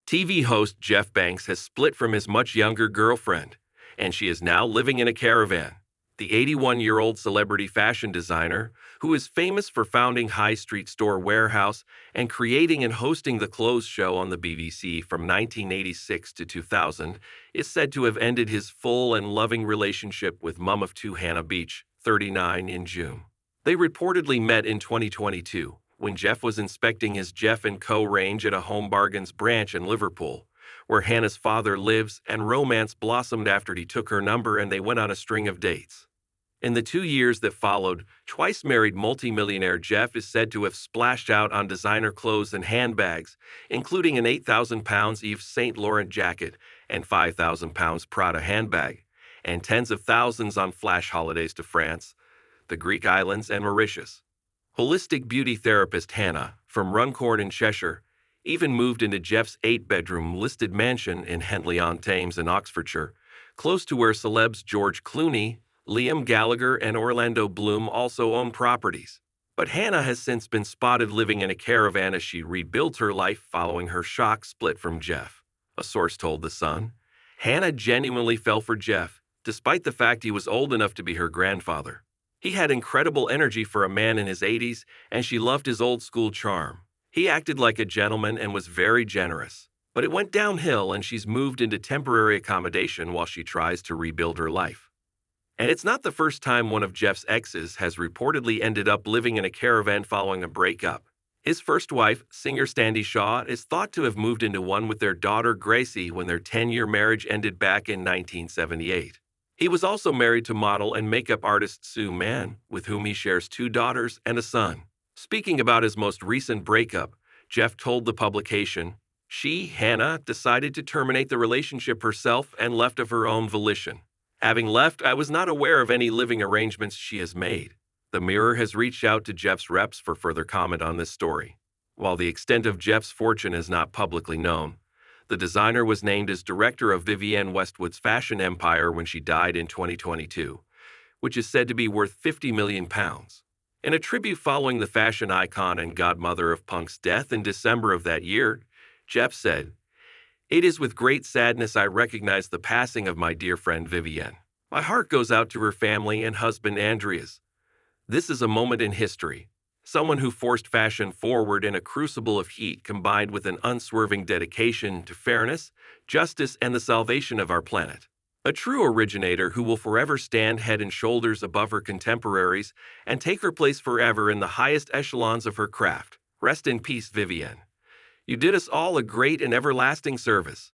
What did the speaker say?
TV host Jeff Banks has split from his much younger girlfriend, and she is now living in a caravan. The 81-year-old celebrity fashion designer, who is famous for founding High Street Store Warehouse and creating and hosting the Clothes Show on the BBC from 1986 to 2000, is said to have ended his full and loving relationship with mum of two Hannah Beach, 39, in June. They reportedly met in 2022 when Jeff was inspecting his Jeff & Co. range at a Home Bargains branch in Liverpool, where Hannah's father lives, and romance blossomed after he took her number and they went on a string of dates. In the 2 years that followed, twice-married multimillionaire Jeff is said to have splashed out on designer clothes and handbags, including an £8,000 Yves Saint Laurent jacket and £5,000 Prada handbag, and tens of thousands on flash holidays to France, the Greek islands, and Mauritius. Holistic beauty therapist Hannah, from Runcorn in Cheshire, even moved into Jeff's 8-bedroom listed mansion in Henley-on-Thames in Oxfordshire, close to where celebs George Clooney, Liam Gallagher, and Orlando Bloom also own properties. But Hannah has since been spotted living in a caravan as she rebuilt her life following her shock split from Jeff. A source told The Sun, Hannah genuinely fell for Jeff, despite the fact he was old enough to be her grandfather. He had incredible energy for a man in his 80s, and she loved his old-school charm. He acted like a gentleman and was very generous. But it went downhill, and she's moved into temporary accommodation while she tries to rebuild her life. And it's not the first time one of Jeff's exes has reportedly ended up living in a caravan following a breakup. His first wife, singer Standy Shaw, is thought to have moved into one with their daughter Gracie when their 10-year marriage ended back in 1978. He was also married to model and makeup artist Sue Mann, with whom he shares 2 daughters and a son. Speaking about his most recent breakup, Jeff told the publication, she, Hannah, decided to terminate the relationship herself and left of her own volition. Having left, I was not aware of any living arrangements she has made. The Mirror has reached out to Jeff's reps for further comment on this story. While the extent of Jeff's fortune is not publicly known, the designer was named as director of Vivienne Westwood's fashion empire when she died in 2022, which is said to be worth £50 million. In a tribute following the fashion icon and godmother of punk's death in December of that year, Jeff said, "It is with great sadness I recognize the passing of my dear friend Vivienne. My heart goes out to her family and husband Andreas. This is a moment in history. Someone who forced fashion forward in a crucible of heat combined with an unswerving dedication to fairness, justice, and the salvation of our planet. A true originator who will forever stand head and shoulders above her contemporaries and take her place forever in the highest echelons of her craft. Rest in peace, Vivienne. You did us all a great and everlasting service."